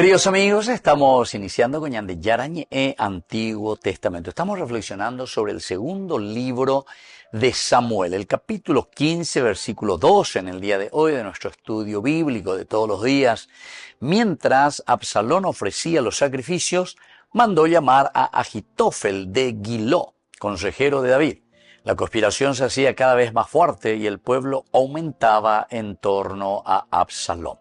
Queridos amigos, estamos iniciando con Ñande Yarañe Antiguo Testamento. Estamos reflexionando sobre el segundo libro de Samuel, el capítulo 15, versículo 12 en el día de hoy de nuestro estudio bíblico de todos los días. Mientras Absalón ofrecía los sacrificios, mandó llamar a Ahitofel de Giló, consejero de David. La conspiración se hacía cada vez más fuerte y el pueblo aumentaba en torno a Absalón.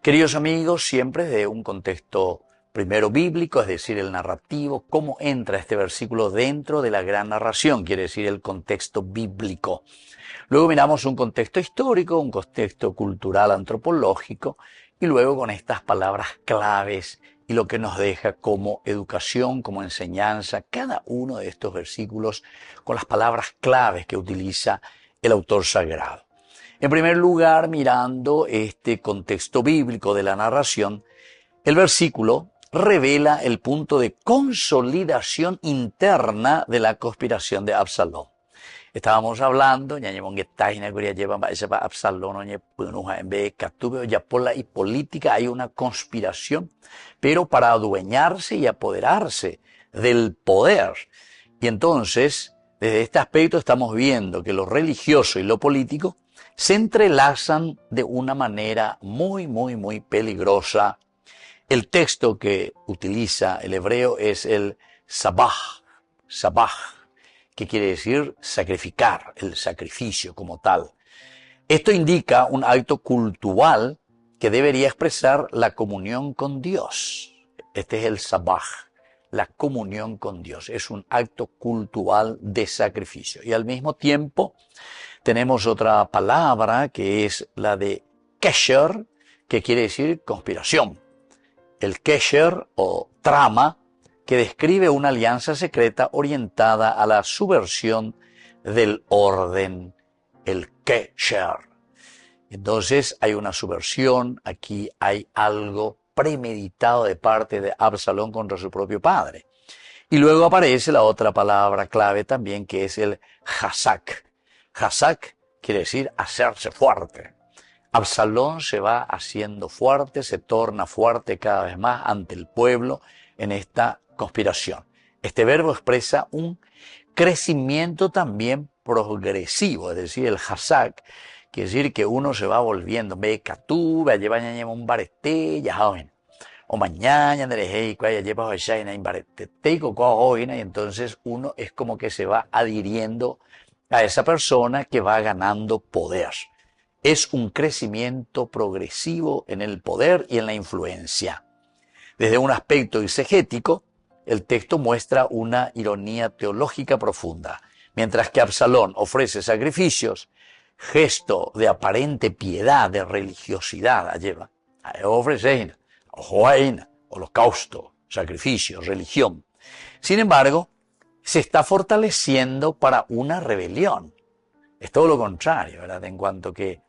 Queridos amigos, siempre de un contexto primero bíblico, es decir, el narrativo, cómo entra este versículo dentro de la gran narración, quiere decir el contexto bíblico. Luego miramos un contexto histórico, un contexto cultural, antropológico, y luego con estas palabras claves y lo que nos deja como educación, como enseñanza, cada uno de estos versículos con las palabras claves que utiliza el autor sagrado. En primer lugar, mirando este contexto bíblico de la narración, el versículo revela el punto de consolidación interna de la conspiración de Absalón. Estábamos hablando, y política hay una conspiración, pero para adueñarse y apoderarse del poder. Y entonces, desde este aspecto estamos viendo que lo religioso y lo político se entrelazan de una manera muy peligrosa. El texto que utiliza el hebreo es el sabaj, que quiere decir sacrificar, el sacrificio como tal. Esto indica un acto cultural que debería expresar la comunión con Dios. Este es el sabaj, la comunión con Dios. Es un acto cultural de sacrificio. Y al mismo tiempo tenemos otra palabra que es la de kesher, que quiere decir conspiración. El kesher o trama que describe una alianza secreta orientada a la subversión del orden, el kesher. Entonces hay una subversión, aquí hay algo premeditado de parte de Absalón contra su propio padre. Y luego aparece la otra palabra clave también que es el hazak. Hazak quiere decir hacerse fuerte. Absalón se va haciendo fuerte, se torna fuerte cada vez más ante el pueblo en esta conspiración. Este verbo expresa un crecimiento también progresivo, es decir, el hazak quiere decir que uno se va volviendo, o mañana, y entonces uno es como que se va adhiriendo a esa persona que va ganando poder. Es un crecimiento progresivo en el poder y en la influencia. Desde un aspecto exegético, el texto muestra una ironía teológica profunda. Mientras que Absalón ofrece sacrificios, gesto de aparente piedad, de religiosidad, lleva ofrecer holocausto, sacrificio, religión. Sin embargo, se está fortaleciendo para una rebelión. Es todo lo contrario, ¿verdad? En cuanto que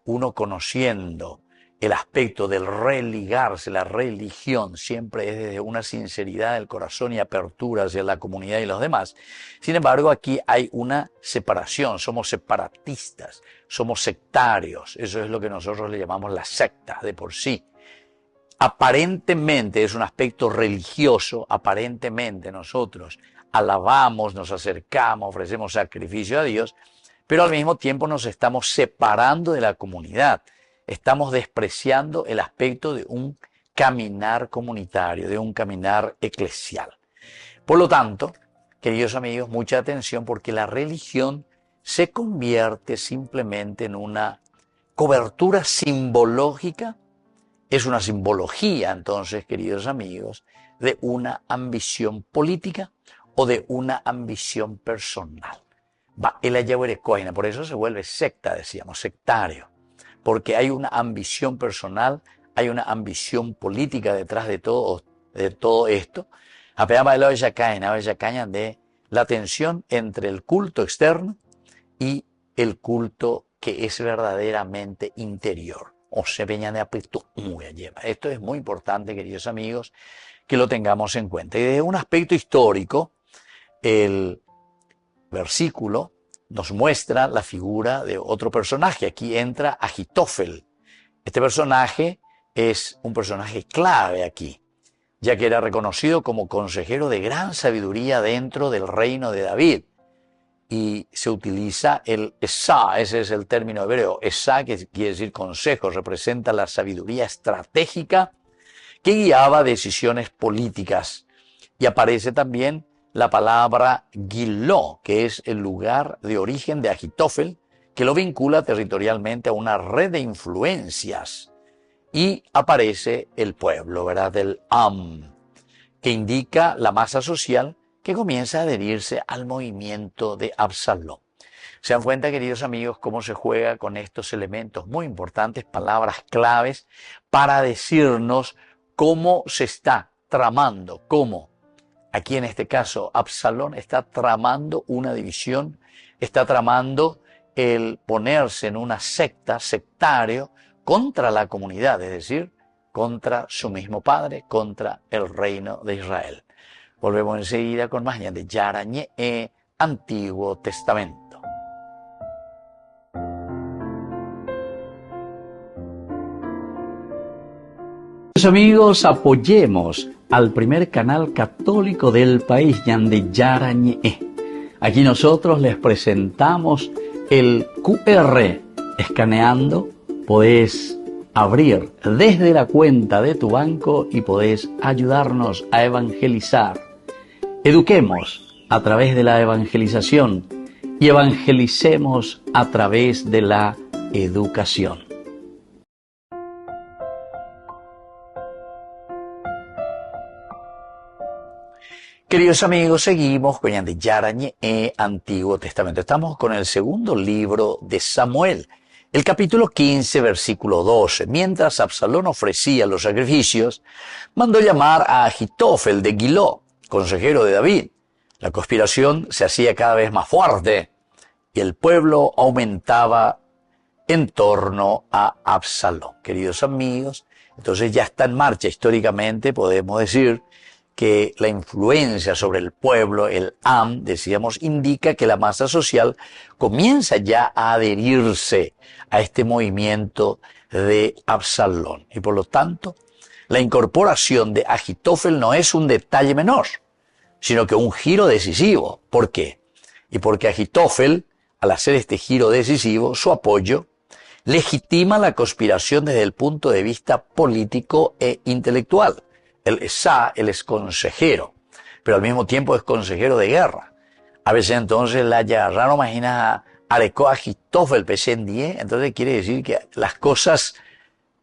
uno conociendo el aspecto del religarse, la religión, siempre es desde una sinceridad del corazón y apertura hacia la comunidad y los demás. Sin embargo, aquí hay una separación, somos separatistas, somos sectarios, eso es lo que nosotros le llamamos las sectas de por sí. Aparentemente es un aspecto religioso, aparentemente nosotros alabamos, nos acercamos, ofrecemos sacrificio a Dios, pero al mismo tiempo nos estamos separando de la comunidad. Estamos despreciando el aspecto de un caminar comunitario, de un caminar eclesial. Por lo tanto, queridos amigos, mucha atención porque la religión se convierte simplemente en una cobertura simbológica. Es una simbología, entonces, queridos amigos, de una ambición política o de una ambición personal. Por eso se vuelve secta, decíamos, sectario, porque hay una ambición personal, hay una ambición política detrás de todo esto. De la tensión entre el culto externo y el culto que es verdaderamente interior. Esto es muy importante, queridos amigos, que lo tengamos en cuenta. Y desde un aspecto histórico, el versículo nos muestra la figura de otro personaje. Aquí entra Ahitofel. Este personaje es un personaje clave aquí, ya que era reconocido como consejero de gran sabiduría dentro del reino de David. Y se utiliza el esá, ese es el término hebreo, esá, que quiere decir consejo, representa la sabiduría estratégica que guiaba decisiones políticas. Y aparece también la palabra Giló, que es el lugar de origen de Ajitófel, que lo vincula territorialmente a una red de influencias. Y aparece el pueblo, ¿verdad?, del Am, que indica la masa social que comienza a adherirse al movimiento de Absalón. Se dan cuenta, queridos amigos, cómo se juega con estos elementos muy importantes, palabras claves, para decirnos cómo se está tramando, cómo aquí en este caso Absalón está tramando una división, está tramando el ponerse en una secta, sectario, contra la comunidad, es decir, contra su mismo padre, contra el reino de Israel. Volvemos enseguida con más de Yarañé, Antiguo Testamento. Amigos, apoyemos al primer canal católico del país, Yande Yarañé. Aquí nosotros les presentamos el QR. Escaneando, podés abrir desde la cuenta de tu banco y podés ayudarnos a evangelizar. Eduquemos a través de la evangelización y evangelicemos a través de la educación. Queridos amigos, seguimos con Yarañé, Antiguo Testamento. Estamos con el segundo libro de Samuel, el capítulo 15, versículo 12. Mientras Absalón ofrecía los sacrificios, mandó llamar a Ajitófel de Giló, consejero de David. La conspiración se hacía cada vez más fuerte y el pueblo aumentaba en torno a Absalón. Queridos amigos, entonces ya está en marcha históricamente, podemos decir, que la influencia sobre el pueblo, el Am, decíamos, indica que la masa social comienza ya a adherirse a este movimiento de Absalón. Y por lo tanto, la incorporación de Ajitófel no es un detalle menor, sino que un giro decisivo. ¿Por qué? Y porque Ajitófel, al hacer este giro decisivo, su apoyo legitima la conspiración desde el punto de vista político e intelectual. El Esá, él es consejero, pero al mismo tiempo es consejero de guerra. A veces entonces la agarraron, imagina, arecó a Ajitófel, pesendie, entonces quiere decir que las cosas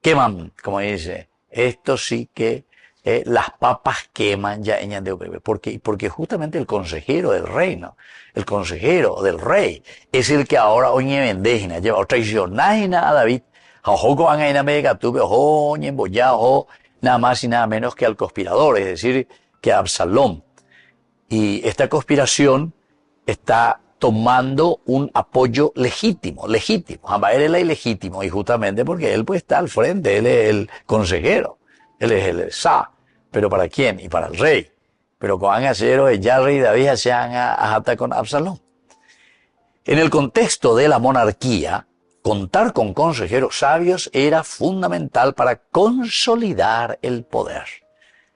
queman, como dice. Esto sí que las papas queman ya en Yandeobebe. Porque justamente el consejero del reino, el consejero del rey, es el que ahora oye vendejina, lleva traicionajina a David, ojo van a ir a Megatuve, ojo ñemboya, ojo nada más y nada menos que al conspirador, es decir, que a Absalón. Y esta conspiración está tomando un apoyo legítimo. Jamás él es ilegítimo, y justamente porque él pues está al frente, él es el consejero, él es el Sa. ¿Pero para quién? Y para el rey. Pero con Angacero, ya rey David se han ajata con Absalón. En el contexto de la monarquía, contar con consejeros sabios era fundamental para consolidar el poder.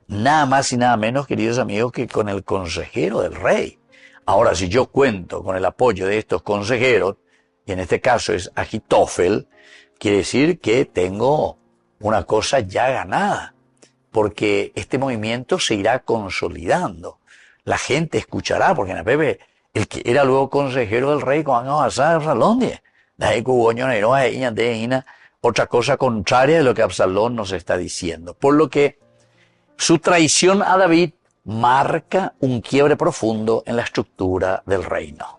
Nada más y nada menos, queridos amigos, que con el consejero del rey. Ahora, si yo cuento con el apoyo de estos consejeros, y en este caso es Ajitófel, quiere decir que tengo una cosa ya ganada, porque este movimiento se irá consolidando. La gente escuchará, porque en la Pepe, el que era luego consejero del rey, con Absalón, otra cosa contraria de lo que Absalón nos está diciendo. Por lo que su traición a David marca un quiebre profundo en la estructura del reino.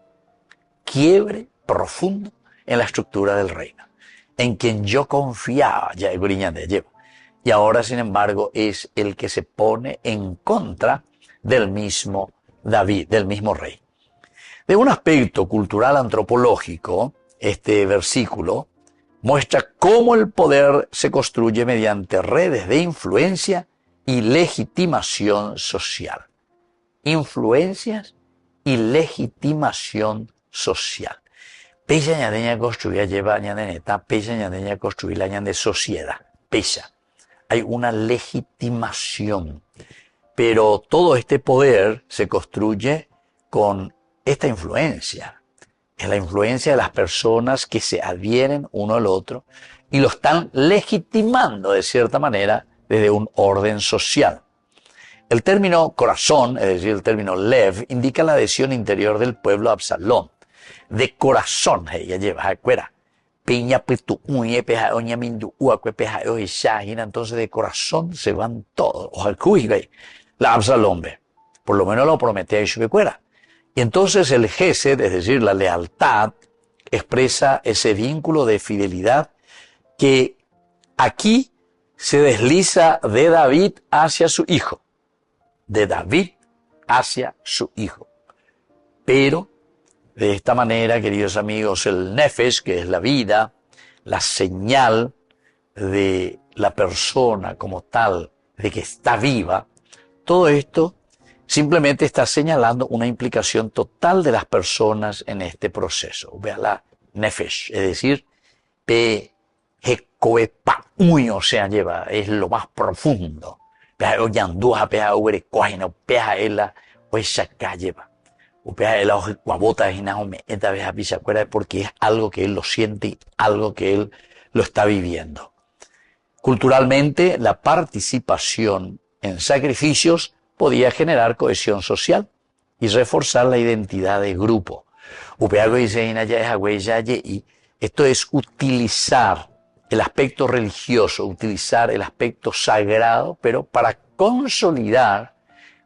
Quiebre profundo en la estructura del reino. En quien yo confiaba, ya llevo. Y ahora, sin embargo, es el que se pone en contra del mismo David, del mismo rey. De un aspecto cultural antropológico, este versículo muestra cómo el poder se construye mediante redes de influencia y legitimación social. Influencias y legitimación social. Pesa ñadeña construir lleva ñadeneta, pesa ñadeña construir la ñande sociedad. Pesa. hay una legitimación. Pero todo este poder se construye con esta influencia. Es la influencia de las personas que se adhieren uno al otro y lo están legitimando de cierta manera desde un orden social. El término corazón, es decir, el término lev, indica la adhesión interior del pueblo a Absalón. De corazón, ella lleva a cuera. Entonces de corazón se van todos. La Absalón, por lo menos lo promete a Ishubecuera. Y entonces el Gesed, es decir, la lealtad, expresa ese vínculo de fidelidad que aquí se desliza de David hacia su hijo. De David hacia su hijo. Pero, de esta manera, queridos amigos, el nefesh, que es la vida, la señal de la persona como tal, de que está viva, todo esto simplemente está señalando una implicación total de las personas en este proceso. Vea la nefesh, es decir, o sea, lleva, es lo más profundo. Porque es algo que él lo siente y algo que él lo está viviendo. Culturalmente, la participación en sacrificios podía generar cohesión social y reforzar la identidad de grupo. Esto es utilizar el aspecto religioso, utilizar el aspecto sagrado, pero para consolidar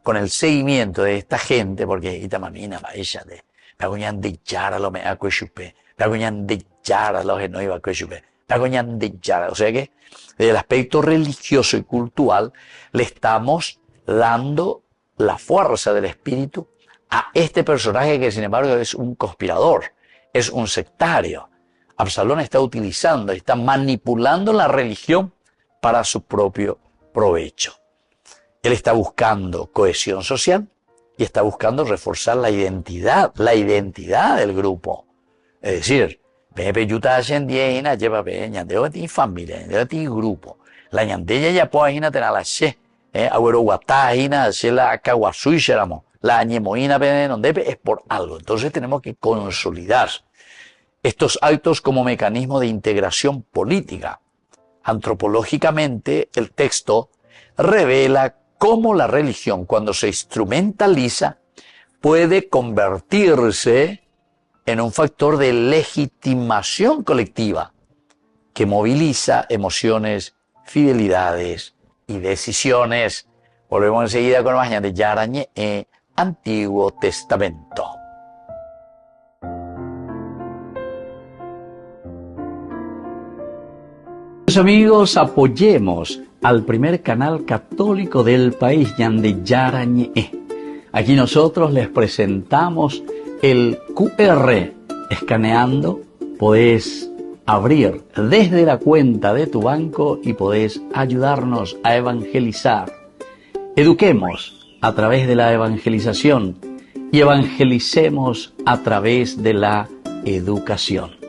con el seguimiento de esta gente, porque itamamina va ella de pagoñan de yara lo me acueshupe, pagoñan de yara lo que no iba a acueshupe, pagoñan de yara, o sea que desde el aspecto religioso y cultural le estamos dando la fuerza del espíritu a este personaje que sin embargo es un conspirador, es un sectario. Absalón está utilizando, está manipulando la religión para su propio provecho. Él está buscando cohesión social y está buscando reforzar la identidad del grupo. Es decir, familia, grupo. La ñandella ya puede tener la she, agüero guatajina, la acaguasuisheramo, la añemoína es por algo. Entonces tenemos que consolidar estos actos como mecanismo de integración política. Antropológicamente, el texto revela cómo la religión, cuando se instrumentaliza, puede convertirse en un factor de legitimación colectiva que moviliza emociones, fidelidades y decisiones. Volvemos enseguida con más de Yarañe Antiguo Testamento. Amigos, apoyemos al primer canal católico del país, Yande Yarañe. Aquí nosotros les presentamos el QR. Escaneando, podés abrir desde la cuenta de tu banco y podés ayudarnos a evangelizar. Eduquemos a través de la evangelización y evangelicemos a través de la educación.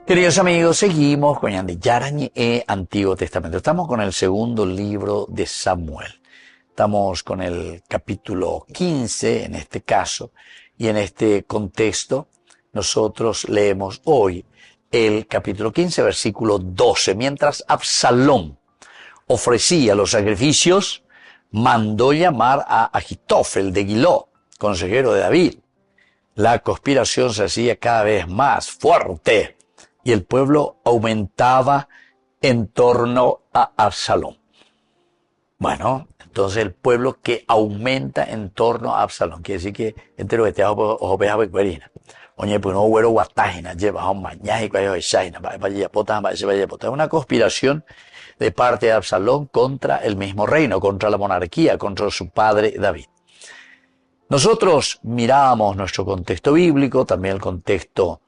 Queridos amigos, seguimos con Yande Yarañe Antiguo Testamento. Estamos con el segundo libro de Samuel. Estamos con el capítulo 15 en este caso, y en este contexto nosotros leemos hoy el capítulo 15, versículo 12. Mientras Absalón ofrecía los sacrificios, mandó llamar a Ahitofel de Giló, consejero de David. La conspiración se hacía cada vez más fuerte y el pueblo aumentaba en torno a Absalón. Bueno, entonces el pueblo que aumenta en torno a Absalón, quiere decir que entero que te ojo peja becuerina. Oye, pues no güero guatágina, lleva un mañaje y cuello de shaina, es una conspiración de parte de Absalón contra el mismo reino, contra la monarquía, contra su padre David. Nosotros miramos nuestro contexto bíblico, también el contexto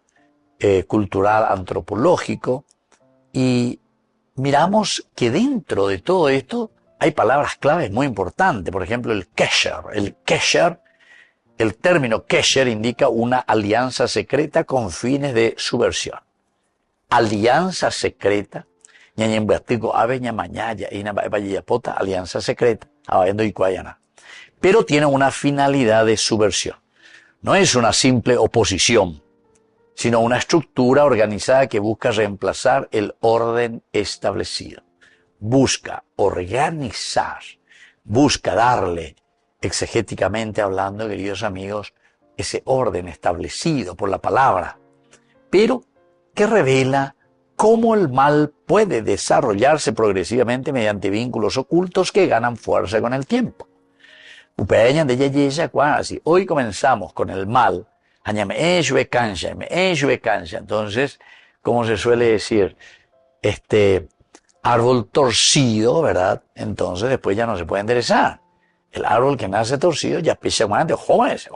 cultural, antropológico, y miramos que dentro de todo esto hay palabras claves muy importantes. Por ejemplo, el kesher. El kesher El término kesher indica una alianza secreta con fines de subversión. Alianza secreta, alianza secreta, pero tiene una finalidad de subversión. No es una simple oposición, sino una estructura organizada que busca reemplazar el orden establecido. Busca organizar, busca darle, exegéticamente hablando, queridos amigos, ese orden establecido por la palabra, pero que revela cómo el mal puede desarrollarse progresivamente mediante vínculos ocultos que ganan fuerza con el tiempo. Hoy comenzamos con el mal, entonces, como se suele decir, árbol torcido, ¿verdad? Entonces después ya no se puede enderezar. El árbol que nace torcido ya pisa cuando jóvenes.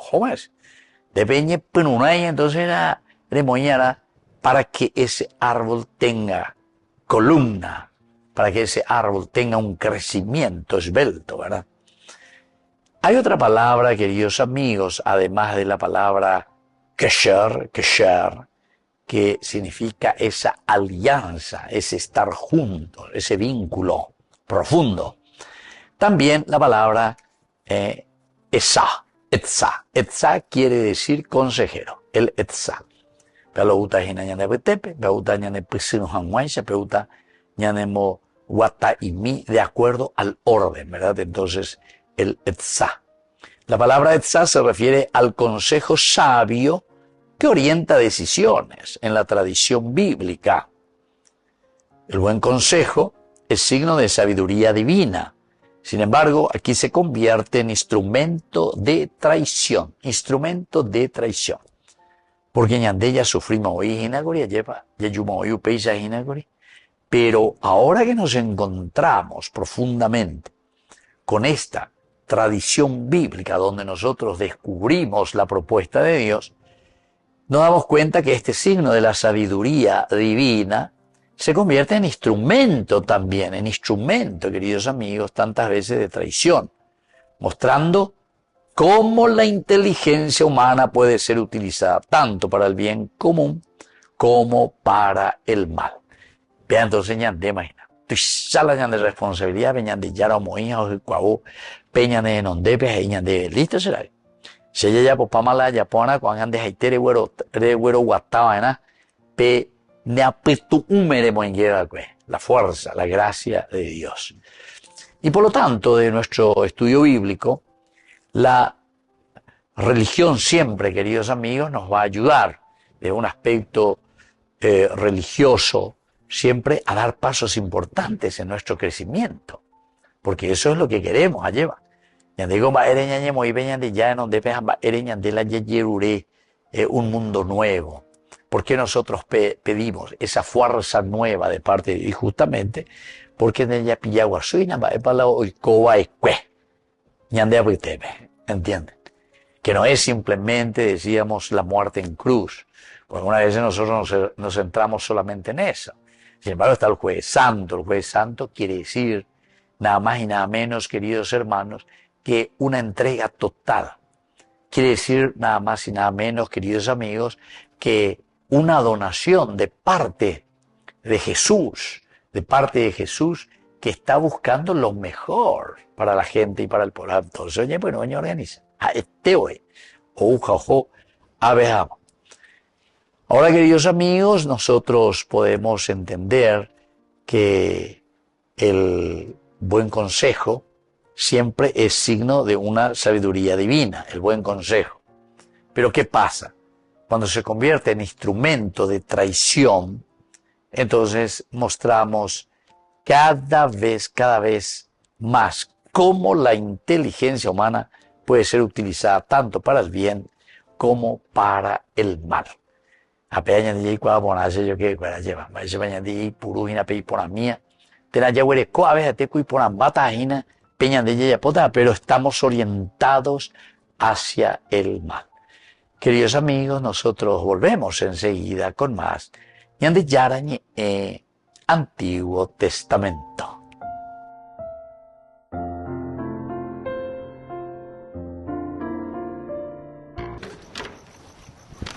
Depende, entonces era remoñara para que ese árbol tenga columna, para que ese árbol tenga un crecimiento esbelto, ¿verdad? Hay otra palabra, queridos amigos, además de la palabra kesher, que significa esa alianza, ese estar juntos, ese vínculo profundo. También la palabra etzá. Etzá quiere decir consejero, el etzá. De acuerdo al orden, ¿verdad? Entonces, el etzá. La palabra etzá se refiere al consejo sabio que orienta decisiones en la tradición bíblica. El buen consejo es signo de sabiduría divina. Sin embargo, aquí se convierte en instrumento de traición. Porque ñandella sufrimos hoy, pero ahora que nos encontramos profundamente con esta tradición bíblica donde nosotros descubrimos la propuesta de Dios, nos damos cuenta que este signo de la sabiduría divina se convierte en instrumento también, queridos amigos, tantas veces de traición, mostrando cómo la inteligencia humana puede ser utilizada tanto para el bien común como para el mal. Vean entonces, ñande, imagina. Sala ñande responsabilidad, ñande yara moía o cuau, peñane nonde pe ñande listo será. Si ella ya pues pamala ya pona cuando ande haitere güero guataba na pe ne apestu humere moñera la fuerza, la gracia de Dios. Y por lo tanto, de nuestro estudio bíblico, la religión siempre, queridos amigos, nos va a ayudar de un aspecto religioso siempre a dar pasos importantes en nuestro crecimiento, porque eso es lo que queremos allá. Un mundo nuevo. ¿Por qué nosotros pedimos esa fuerza nueva de parte de Dios? Y justamente porque en ella pillagua suina va para la oicoba escue. ¿Entienden? Que no es simplemente, decíamos, la muerte en cruz. Porque algunas veces nosotros nos centramos solamente en eso. Sin embargo, está el Jueves Santo. El Jueves Santo quiere decir nada más y nada menos, queridos hermanos, que una entrega total. Quiere decir nada más y nada menos, queridos amigos, que una donación de parte de Jesús, que está buscando lo mejor para la gente y para el pueblo. Entonces, oye, bueno, oye, organiza. Ahora, queridos amigos, nosotros podemos entender que el buen consejo siempre es signo de una sabiduría divina, el buen consejo. Pero ¿qué pasa? Cuando se convierte en instrumento de traición, entonces mostramos cada vez más cómo la inteligencia humana puede ser utilizada tanto para el bien como para el mal. Pero estamos orientados hacia el mal. Queridos amigos, nosotros volvemos enseguida con más Ñande Yarañe Antiguo Testamento.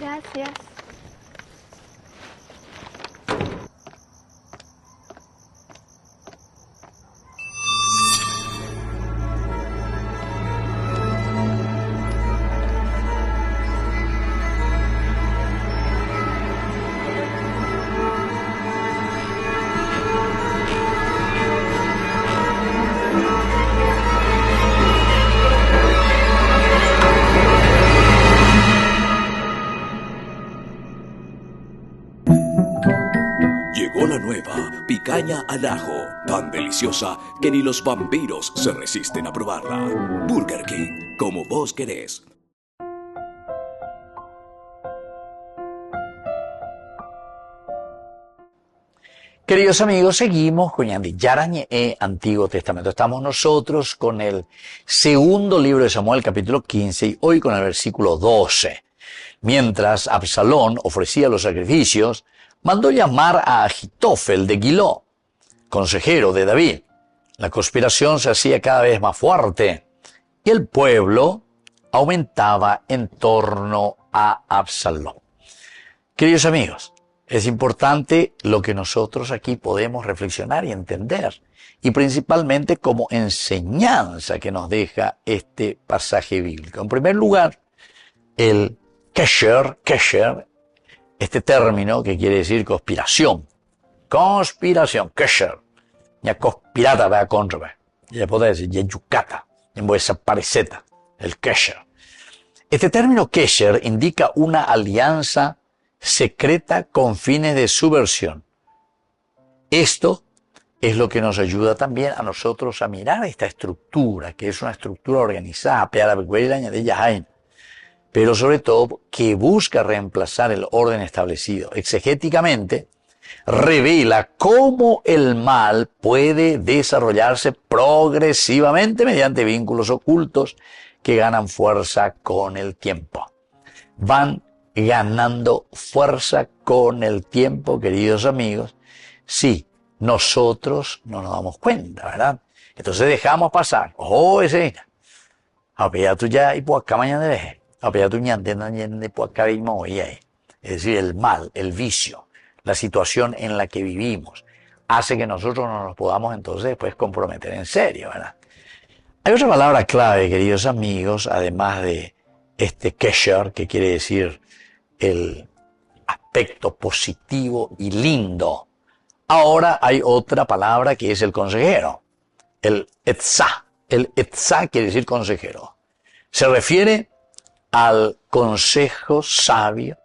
Gracias. Llegó la nueva picaña al ajo, tan deliciosa que ni los vampiros se resisten a probarla. Burger King, como vos querés. Queridos amigos, seguimos con Yandi Yarañe Antiguo Testamento. Estamos nosotros con el segundo libro de Samuel, capítulo 15, y hoy con el versículo 12. Mientras Absalón ofrecía los sacrificios, mandó llamar a Ahitofel de Giló, consejero de David. La conspiración se hacía cada vez más fuerte y el pueblo aumentaba en torno a Absalón. Queridos amigos, es importante lo que nosotros aquí podemos reflexionar y entender, y principalmente como enseñanza que nos deja este pasaje bíblico. En primer lugar, el kesher, este término que quiere decir conspiración, kesher, ya conspirata va contra, ya puede decir, ya yucata, ya desapareceta, el kesher. Este término kesher indica una alianza secreta con fines de subversión. Esto es lo que nos ayuda también a nosotros a mirar esta estructura, que es una estructura organizada, pero sobre todo que busca reemplazar el orden establecido. Exegéticamente, revela cómo el mal puede desarrollarse progresivamente mediante vínculos ocultos que ganan fuerza con el tiempo. Van ganando fuerza con el tiempo, queridos amigos, si nosotros no nos damos cuenta, ¿verdad? Entonces dejamos pasar. Oh, ese apea tu ya y por acá mañana deje. Apea tu ñande por acá mismo hoy. Es decir, el mal, el vicio, la situación en la que vivimos, hace que nosotros no nos podamos entonces después comprometer en serio, ¿verdad? Hay otra palabra clave, queridos amigos, además de este kesher, que quiere decir el aspecto positivo y lindo. Ahora hay otra palabra que es el consejero, el etzá. El etzá quiere decir consejero. Se refiere al consejo sabio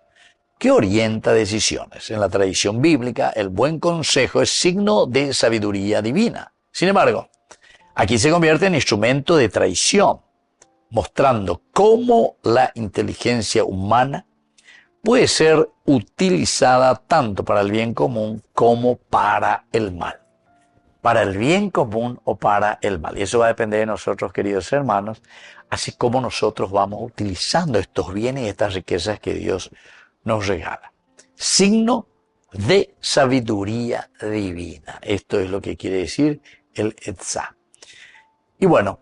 que orienta decisiones. En la tradición bíblica, el buen consejo es signo de sabiduría divina. Sin embargo, aquí se convierte en instrumento de traición, mostrando cómo la inteligencia humana puede ser utilizada tanto para el bien común como para el mal. Para el bien común o para el mal. Y eso va a depender de nosotros, queridos hermanos, así como nosotros vamos utilizando estos bienes y estas riquezas que Dios nos regala. Signo de sabiduría divina. Esto es lo que quiere decir el etzá. Y bueno,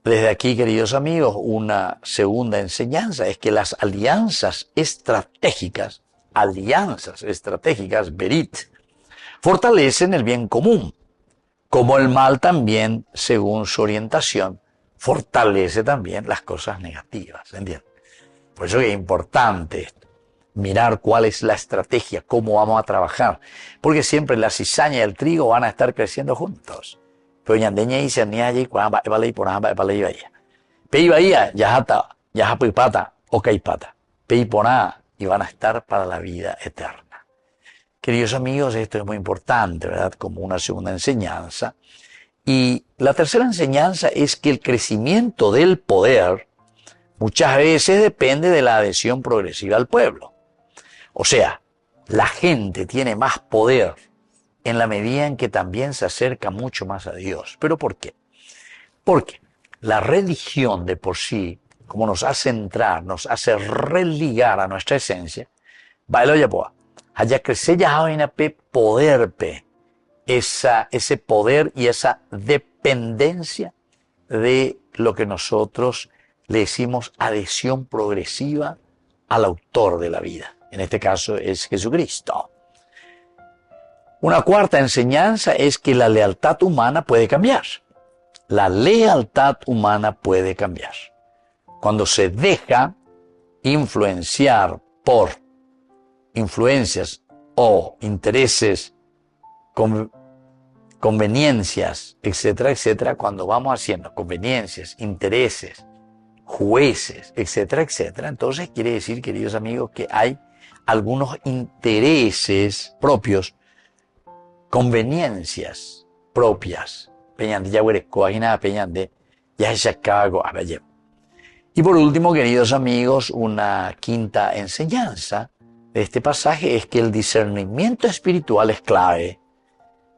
desde aquí, queridos amigos, una segunda enseñanza es que las alianzas estratégicas, berit, fortalecen el bien común, como el mal también, según su orientación, fortalece también las cosas negativas, ¿entienden? Por eso es importante esto, mirar cuál es la estrategia, cómo vamos a trabajar, porque siempre la cizaña y el trigo van a estar creciendo juntos. Pero ñandeña y cernia allí cuando va a por ambas va a ir Pei bahía yajata yajapipata o caipata. Pei poná y van a estar para la vida eterna. Queridos amigos, esto es muy importante, ¿verdad? Como una segunda enseñanza. Y la tercera enseñanza es que el crecimiento del poder muchas veces depende de la adhesión progresiva al pueblo. O sea, la gente tiene más poder en la medida en que también se acerca mucho más a Dios. ¿Pero por qué? Porque la religión de por sí, como nos hace entrar, nos hace religar a nuestra esencia, haya crecer ya poder, ese poder y esa dependencia de lo que nosotros le decimos adhesión progresiva al autor de la vida. En este caso es Jesucristo. Una cuarta enseñanza es que la lealtad humana puede cambiar. La lealtad humana puede cambiar. Cuando se deja influenciar por influencias o intereses, conveniencias, etcétera, etcétera, cuando vamos haciendo conveniencias, intereses, jueces, etcétera, etcétera, entonces quiere decir, queridos amigos, que hay algunos intereses propios, conveniencias propias. Y por último, queridos amigos, una quinta enseñanza de este pasaje es que el discernimiento espiritual es clave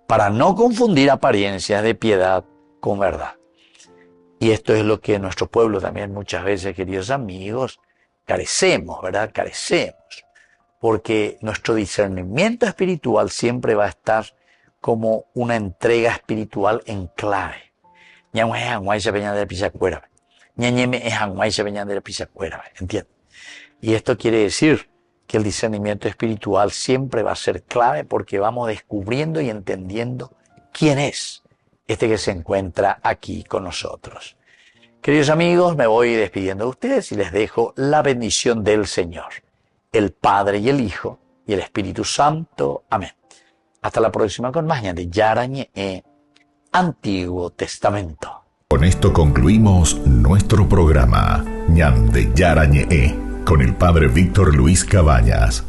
para no confundir apariencias de piedad con verdad. Y esto es lo que nuestro pueblo también muchas veces, queridos amigos, carecemos, ¿verdad? Carecemos. Porque nuestro discernimiento espiritual siempre va a estar como una entrega espiritual en clave. ¿Entiendes? Y esto quiere decir que el discernimiento espiritual siempre va a ser clave porque vamos descubriendo y entendiendo quién es este que se encuentra aquí con nosotros. Queridos amigos, me voy despidiendo de ustedes y les dejo la bendición del Señor, el Padre y el Hijo y el Espíritu Santo. Amén. Hasta la próxima con más de Yarañe Antiguo Testamento. Con esto concluimos nuestro programa Ñande Yarañe con el Padre Víctor Luis Cabañas.